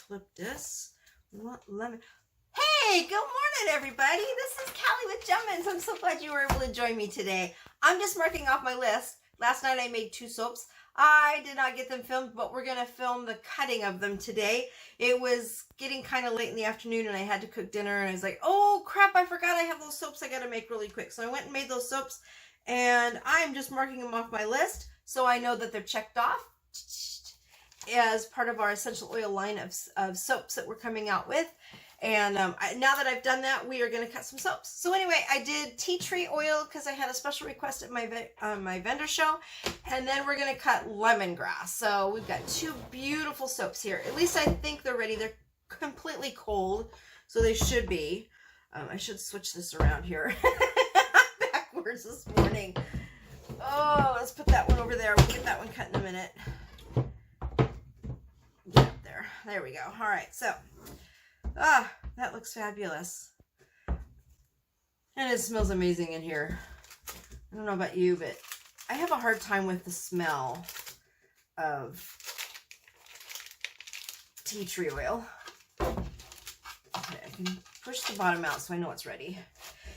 flip this. We want lemon. Hey, good morning, everybody. This is Callie with Jemminz. I'm so glad you were able to join me today. I'm just marking off my list. Last night I made 2 soaps. I did not get them filmed, but we're going to film the cutting of them today. It was getting kind of late in the afternoon and I had to cook dinner and I was like, oh crap, I forgot I have those soaps I got to make really quick. So I went and made those soaps and I'm just marking them off my list so I know that they're checked off as part of our essential oil line of soaps that we're coming out with. And now that I've done that, we are going to cut some soaps. So anyway, I did tea tree oil because I had a special request at my vendor show. And then we're going to cut lemongrass. So we've got 2 beautiful soaps here. At least I think they're ready. They're completely cold, so they should be. I should switch this around here. Backwards this morning. Oh, let's put that one over there. We'll get that one cut in a minute. Get up there. There we go. All right, so... ah, that looks fabulous. And it smells amazing in here. I don't know about you, but I have a hard time with the smell of tea tree oil. Okay, I can push the bottom out so I know it's ready.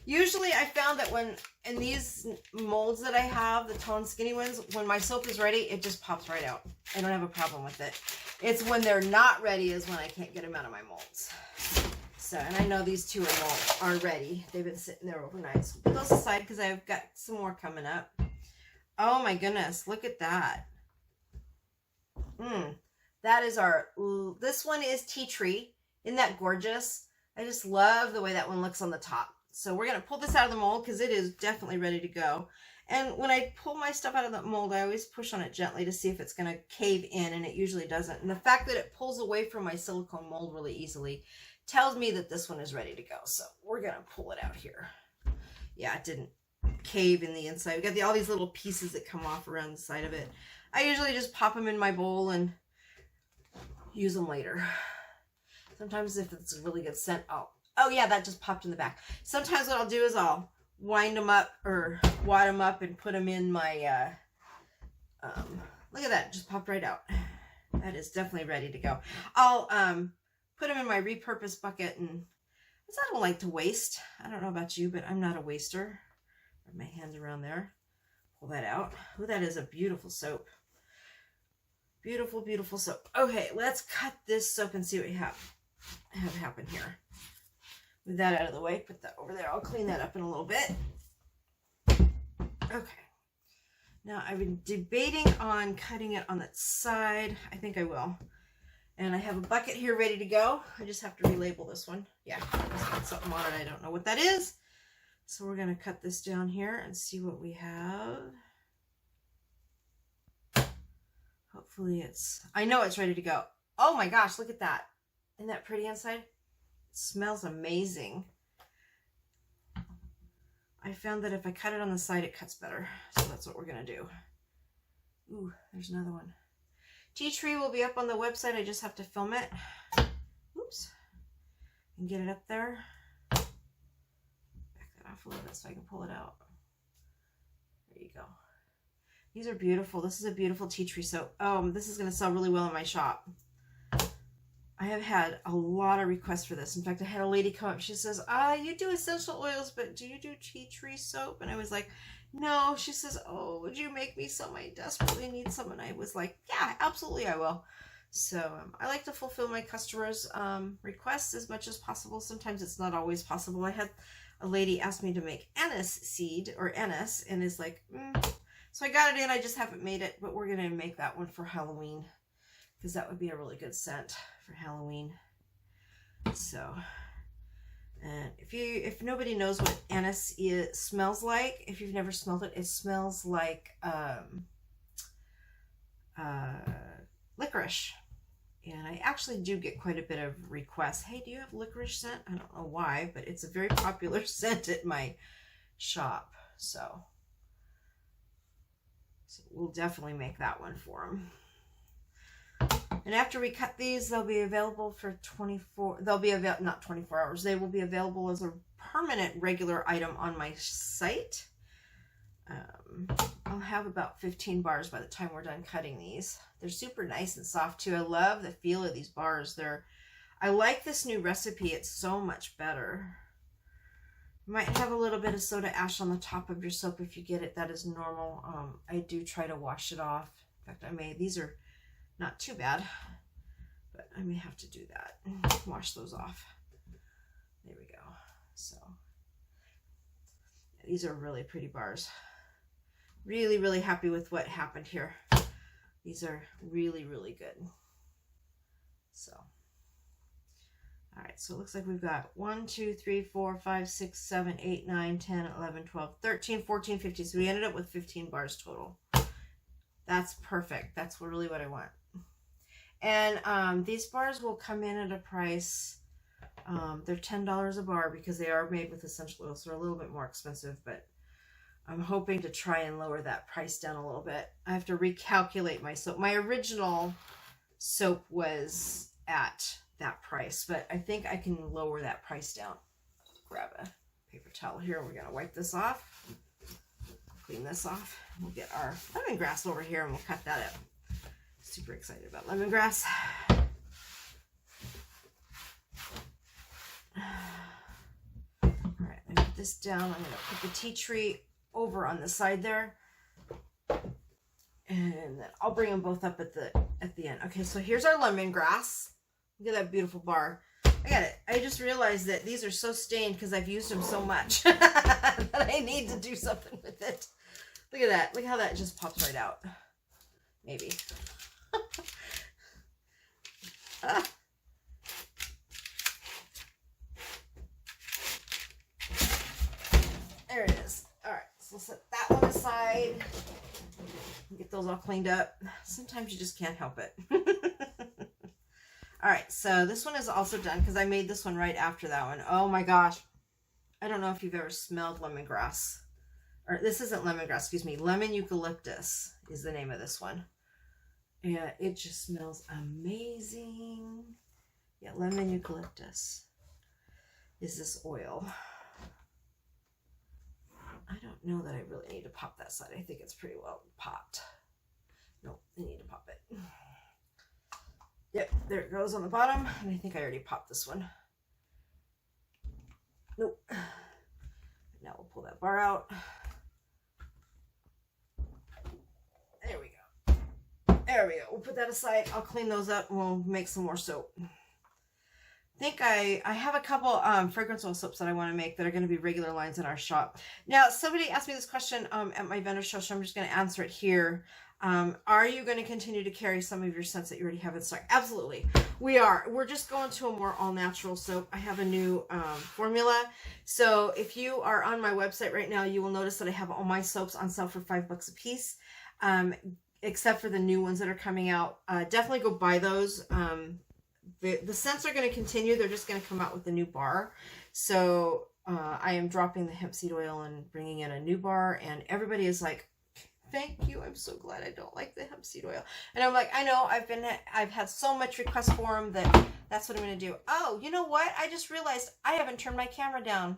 Usually I found that when, in these molds that I have, the toned skinny ones, when my soap is ready, it just pops right out. I don't have a problem with it. It's when they're not ready is when I can't get them out of my molds. So, and I know these 2 are ready. They've been sitting there overnight. So put those aside because I've got some more coming up. Oh my goodness, look at that. That is our, this one is tea tree. Isn't that gorgeous? I just love the way that one looks on the top. So we're going to pull this out of the mold because it is definitely ready to go. And when I pull my stuff out of the mold, I always push on it gently to see if it's going to cave in, and it usually doesn't. And the fact that it pulls away from my silicone mold really easily tells me that this one is ready to go. So we're going to pull it out here. Yeah, it didn't cave in the inside. We got all these little pieces that come off around the side of it. I usually just pop them in my bowl and use them later. Sometimes if it's a really good scent, oh yeah, that just popped in the back. Sometimes what I'll do is I'll wind them up or wad them up and put them in my, look at that, just popped right out. That is definitely ready to go. I'll put them in my repurposed bucket, and I don't like to waste. I don't know about you, but I'm not a waster. Put my hands around there. Pull that out. Oh, that is a beautiful soap. Beautiful, beautiful soap. Okay, let's cut this soap and see what we have happen here. Move that out of the way, put that over there. I'll clean that up in a little bit. Okay. Now, I've been debating on cutting it on that side. I think I will. And I have a bucket here ready to go. I just have to relabel this one. Yeah, there's got something on it. I don't know what that is. So we're going to cut this down here and see what we have. Hopefully it's... I know it's ready to go. Oh my gosh, look at that. Isn't that pretty inside? Smells amazing. I found that if I cut it on the side, it cuts better. So that's what we're going to do. Ooh, there's another one. Tea tree will be up on the website. I just have to film it. Oops. And get it up there. Back that off a little bit so I can pull it out. There you go. These are beautiful. This is a beautiful tea tree soap. This is going to sell really well in my shop. I have had a lot of requests for this. In fact, I had a lady come up. She says, you do essential oils, but do you do tea tree soap? And I was like, no. She says, oh, would you make me some? I desperately need some. And I was like, yeah, absolutely I will. So I like to fulfill my customers' requests as much as possible. Sometimes it's not always possible. I had a lady ask me to make anise seed or anise and is like, So I got it in. I just haven't made it, but we're going to make that one for Halloween because that would be a really good scent for Halloween. So, and if nobody knows what anise smells like, if you've never smelled it, it smells like licorice. And I actually do get quite a bit of requests. Hey, do you have licorice scent? I don't know why, but it's a very popular scent at my shop. So we'll definitely make that one for them. And after we cut these, they'll be available for not 24 hours. They will be available as a permanent regular item on my site. I'll have about 15 bars by the time we're done cutting these. They're super nice and soft too. I love the feel of these bars. They're I like this new recipe. It's so much better. You might have a little bit of soda ash on the top of your soap if you get it. That is normal. I do try to wash it off. In fact, these are not too bad, but I may have to do that. Wash those off. There we go. So these are really pretty bars. Really, really happy with what happened here. These are really, really good. So, all right, so it looks like we've got 1, 2, 3, 4, 5, 6, 7, 8, 9, 10, 11, 12, 13, 14, 15. So we ended up with 15 bars total. That's perfect. That's really what I want. And these bars will come in at a price, they're $10 a bar because they are made with essential oils, so they're a little bit more expensive, but I'm hoping to try and lower that price down a little bit. I have to recalculate my soap. My original soap was at that price, but I think I can lower that price down. Grab a paper towel here. We're going to wipe this off, clean this off. We'll get our lemongrass over here and we'll cut that up. Super excited about lemongrass. All right, I put this down. I'm going to put the tea tree over on the side there, and then I'll bring them both up at the end. Okay, so here's our lemongrass. Look at that beautiful bar. I got it. I just realized that these are so stained because I've used them so much that I need to do something with it. Look at that. Look how that just pops right out. Maybe. There it is. All right, so set that one aside. Get those all cleaned up. Sometimes you just can't help it. All right, so this one is also done because I made this one right after that one. Oh my gosh. I don't know if you've ever smelled lemongrass. Or this isn't lemongrass, excuse me. Lemon eucalyptus is the name of this one. Yeah, it just smells amazing. Yeah, lemon eucalyptus is this oil. I don't know that I really need to pop that side. I think it's pretty well popped. Nope, I need to pop it. Yep, there it goes on the bottom. And I think I already popped this one. Nope. Now we'll pull that bar out. There we go. There we go. We'll put that aside. I'll clean those up and we'll make some more soap. I think I have a couple fragrance oil soaps that I want to make that are going to be regular lines in our shop. Now, somebody asked me this question at my vendor show, so I'm just going to answer it here. Are you going to continue to carry some of your scents that you already have in stock? Absolutely. We are. We're just going to a more all-natural soap. I have a new formula. So if you are on my website right now, you will notice that I have all my soaps on sale for $5 a piece, except for the new ones that are coming out. Definitely go buy those. The scents are going to continue. They're just going to come out with a new bar. So I am dropping the hemp seed oil and bringing in a new bar. And everybody is like, thank you. I'm so glad I don't like the hemp seed oil. And I'm like, I know. I've had so much request for them that's what I'm going to do. Oh, you know what? I just realized I haven't turned my camera down.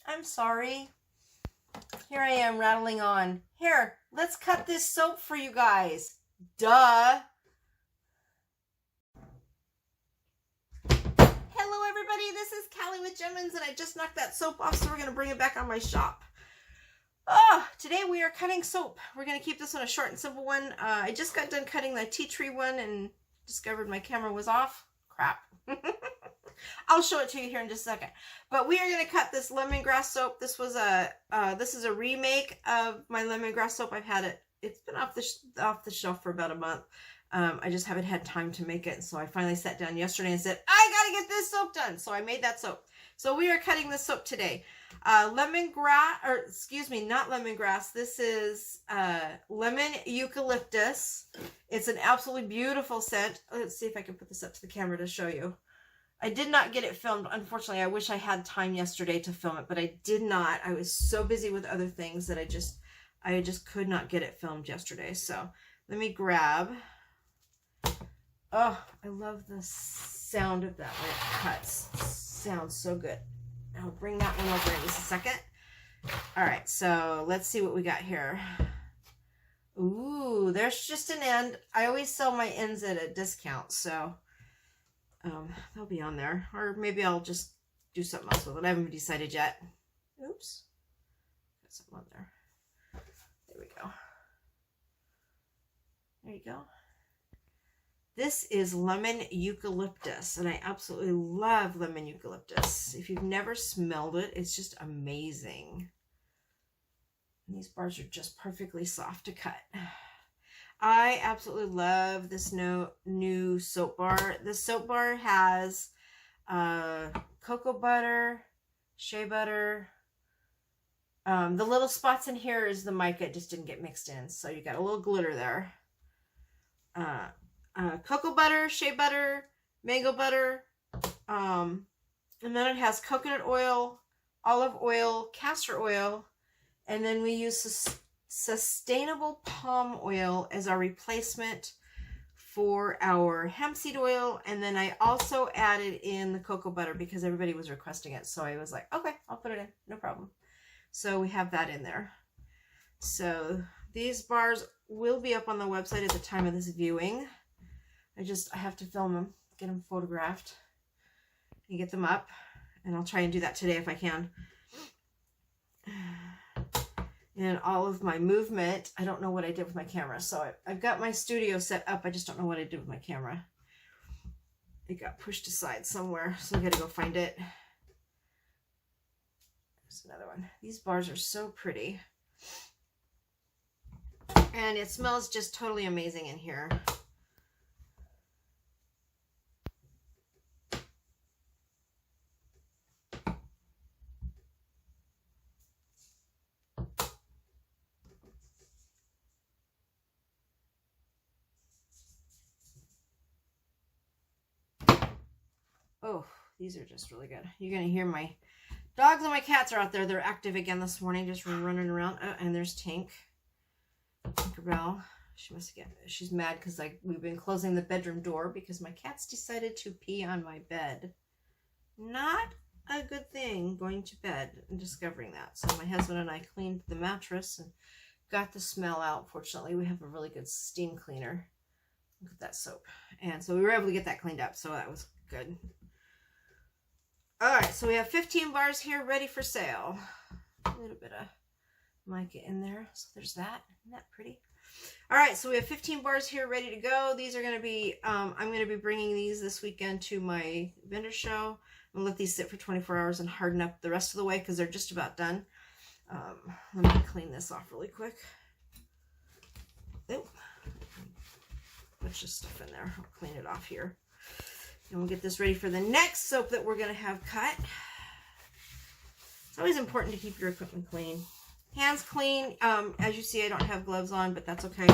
I'm sorry. Here I am rattling on. Here, let's cut this soap for you guys. Duh. Hello everybody, this is Callie with Jemminz, and I just knocked that soap off, so we're going to bring it back on my shop. Today we are cutting soap. We're going to keep this one a short and simple one. I just got done cutting the tea tree one and discovered my camera was off. Crap. I'll show it to you here in just a second. But we are going to cut this lemongrass soap. This was this is a remake of my lemongrass soap. I've had it. It's been off the shelf for about a month. I just haven't had time to make it. So I finally sat down yesterday and said, I got to get this soap done. So I made that soap. So we are cutting this soap today. Lemongrass, or excuse me, not lemongrass. This is lemon eucalyptus. It's an absolutely beautiful scent. Let's see if I can put this up to the camera to show you. I did not get it filmed. Unfortunately, I wish I had time yesterday to film it, but I did not. I was so busy with other things that I just could not get it filmed yesterday. So let me grab. Oh, I love the sound of that when it cuts. Sounds so good. I'll bring that one over in just a second. All right, so let's see what we got here. Ooh, there's just an end. I always sell my ends at a discount, so they'll be on there. Or maybe I'll just do something else with it. I haven't decided yet. Oops. Got something on there. There we go. There you go. This is lemon eucalyptus, and I absolutely love lemon eucalyptus. If you've never smelled it, it's just amazing. And these bars are just perfectly soft to cut. I absolutely love this new soap bar. This soap bar has cocoa butter, shea butter. The little spots in here is the mica, it just didn't get mixed in. So you got a little glitter there. Cocoa butter, shea butter, mango butter, and then it has coconut oil, olive oil, castor oil, and then we use sustainable palm oil as our replacement for our hemp seed oil. And then I also added in the cocoa butter because everybody was requesting it. So I was like, okay, I'll put it in, no problem. So we have that in there. So these bars will be up on the website at the time of this viewing. I have to film them, get them photographed, and get them up. And I'll try and do that today if I can. And all of my movement, I don't know what I did with my camera. So I've got my studio set up. I just don't know what I did with my camera. It got pushed aside somewhere, so I got to go find it. There's another one. These bars are so pretty. And it smells just totally amazing in here. Oh, these are just really good. You're going to hear my dogs and my cats are out there. They're active again this morning, just running around. Oh, and there's Tink. Tinkerbell. She's mad because we've been closing the bedroom door because my cats decided to pee on my bed. Not a good thing going to bed and discovering that. So my husband and I cleaned the mattress and got the smell out. Fortunately, we have a really good steam cleaner. Look at that soap. And so we were able to get that cleaned up. So that was good. All right, so we have 15 bars here ready for sale. A little bit of mica in there. So there's that. Isn't that pretty? All right, so we have 15 bars here ready to go. These are going to be, I'm going to be bringing these this weekend to my vendor show. I'm going to let these sit for 24 hours and harden up the rest of the way because they're just about done. Let me clean this off really quick. Oh, bunch of stuff in there. I'll clean it off here. And we'll get this ready for the next soap that we're going to have cut. It's always important to keep your equipment clean. Hands clean. As you see, I don't have gloves on, but that's okay.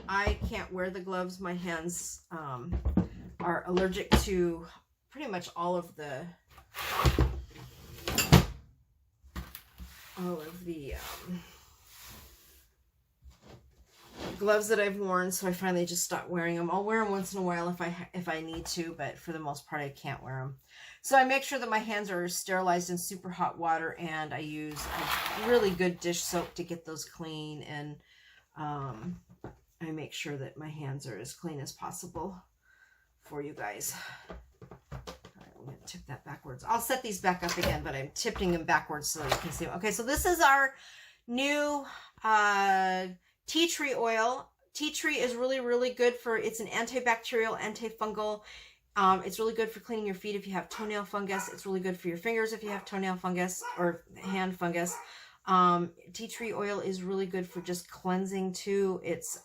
I can't wear the gloves. My hands are allergic to pretty much all of the gloves that I've worn, so I finally just stopped wearing them. I'll wear them once in a while if I need to, but for the most part I can't wear them. So I make sure that my hands are sterilized in super hot water, and I use a really good dish soap to get those clean, and I make sure that my hands are as clean as possible for you guys. All right, I'm going to tip that backwards. I'll set these back up again, but I'm tipping them backwards so you can see them. Okay, so this is our new tea tree oil. Tea tree is really, really good for, it's an antibacterial, antifungal. It's really good for cleaning your feet if you have toenail fungus. It's really good for your fingers if you have toenail fungus or hand fungus. Tea tree oil is really good for just cleansing too. It's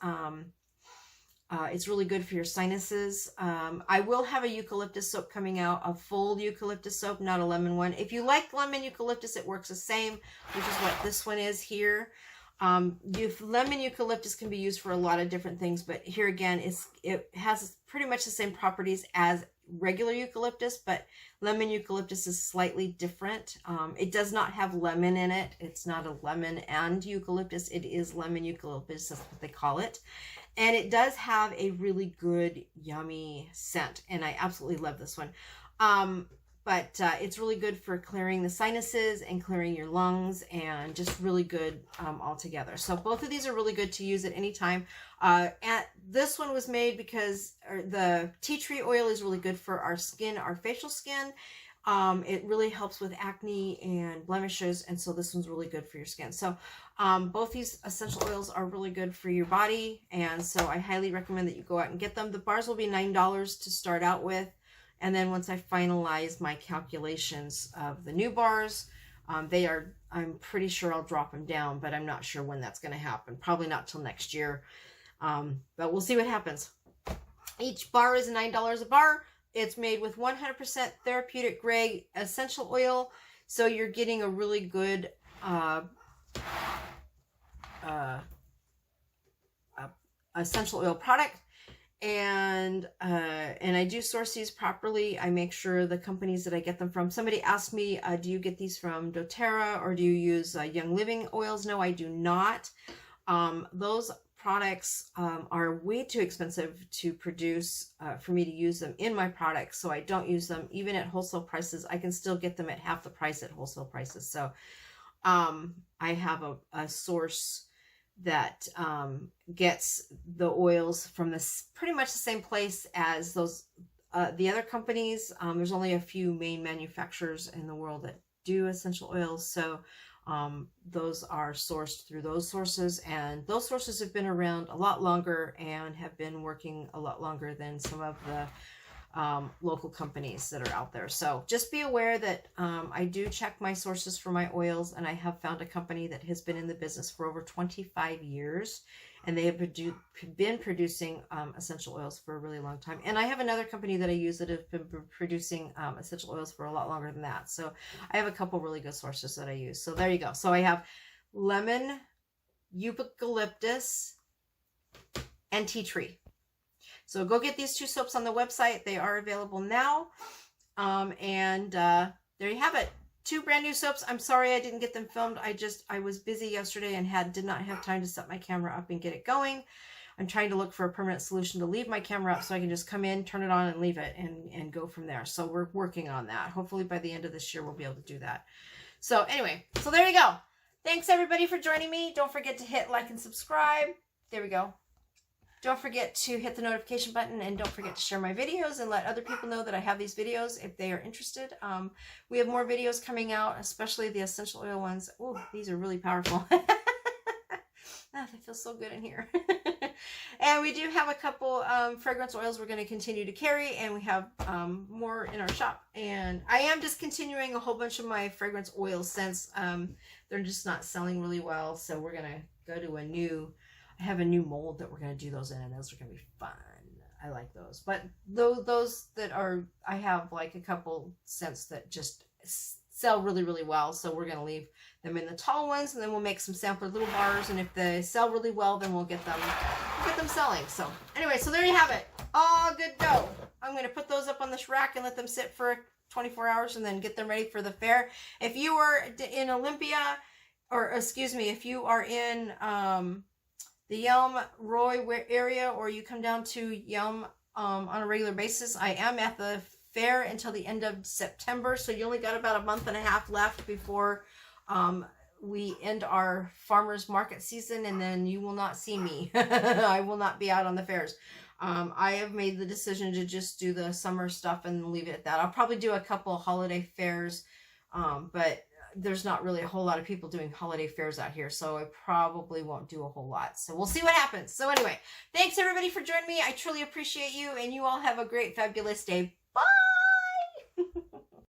really good for your sinuses. I will have a eucalyptus soap coming out, a full eucalyptus soap, not a lemon one. If you like lemon eucalyptus, it works the same, which is what this one is here. Lemon eucalyptus can be used for a lot of different things, but here again, it has pretty much the same properties as regular eucalyptus, but lemon eucalyptus is slightly different. It does not have lemon in it. It's not a lemon and eucalyptus. It is lemon eucalyptus. That's what they call it. And it does have a really good, yummy scent, and I absolutely love this one. but it's really good for clearing the sinuses and clearing your lungs, and just really good altogether. So both of these are really good to use at any time. This one was made because the tea tree oil is really good for our skin, our facial skin. It really helps with acne and blemishes, and so this one's really good for your skin. So both these essential oils are really good for your body, and so I highly recommend that you go out and get them. The bars will be $9 to start out with, and then once I finalize my calculations of the new bars, I'm pretty sure I'll drop them down, but I'm not sure when that's going to happen. Probably not till next year, but we'll see what happens. Each bar is $9 a bar. It's made with 100% therapeutic grade essential oil, so you're getting a really good essential oil product. And I do source these properly. I make sure the companies that I get them from. Somebody asked me, do you get these from doTERRA or do you use Young Living oils? No, I do not. Those products are way too expensive to produce for me to use them in my products, so I don't use them. Even at wholesale prices, I can still get them at half the price at wholesale prices. So I have a source that gets the oils from this pretty much the same place as those the other companies. There's only a few main manufacturers in the world that do essential oils, so those are sourced through those sources, and those sources have been around a lot longer and have been working a lot longer than some of the local companies that are out there. So just be aware that I do check my sources for my oils, and I have found a company that has been in the business for over 25 years, and they have been producing essential oils for a really long time. And I have another company that I use that have been producing essential oils for a lot longer than that. So I have a couple really good sources that I use. So there you go. So I have lemon, eucalyptus, and tea tree. So go get these two soaps on the website. They are available now. There you have it. 2 brand new soaps. I'm sorry I didn't get them filmed. I was busy yesterday and did not have time to set my camera up and get it going. I'm trying to look for a permanent solution to leave my camera up so I can just come in, turn it on, and leave it and go from there. So we're working on that. Hopefully by the end of this year, we'll be able to do that. So anyway, so there you go. Thanks everybody for joining me. Don't forget to hit like and subscribe. There we go. Don't forget to hit the notification button, and don't forget to share my videos and let other people know that I have these videos if they are interested. We have more videos coming out, especially the essential oil ones. Oh, these are really powerful. They feel so good in here. And we do have a couple fragrance oils we're going to continue to carry, and we have more in our shop. And I am discontinuing a whole bunch of my fragrance oils since they're just not selling really well. So we're going to go to I have a new mold that we're going to do those in, and those are going to be fun. I like those. But those that are, I have like a couple scents that just sell really, really well. So we're going to leave them in the tall ones, and then we'll make some sampler little bars. And if they sell really well, then we'll get them selling. So anyway, so there you have it. All good dough. I'm going to put those up on this rack and let them sit for 24 hours and then get them ready for the fair. If you are in Olympia, or excuse me, if you are in the Yelm Roy area, or you come down to Yelm on a regular basis, I am at the fair until the end of September, so you only got about a month and a half left before we end our farmers market season, and then you will not see me. I will not be out on the fairs. I have made the decision to just do the summer stuff and leave it at that. I'll probably do a couple holiday fairs, but there's not really a whole lot of people doing holiday fairs out here, so I probably won't do a whole lot. So we'll see what happens. So anyway, thanks everybody for joining me. I truly appreciate you, and you all have a great, fabulous day.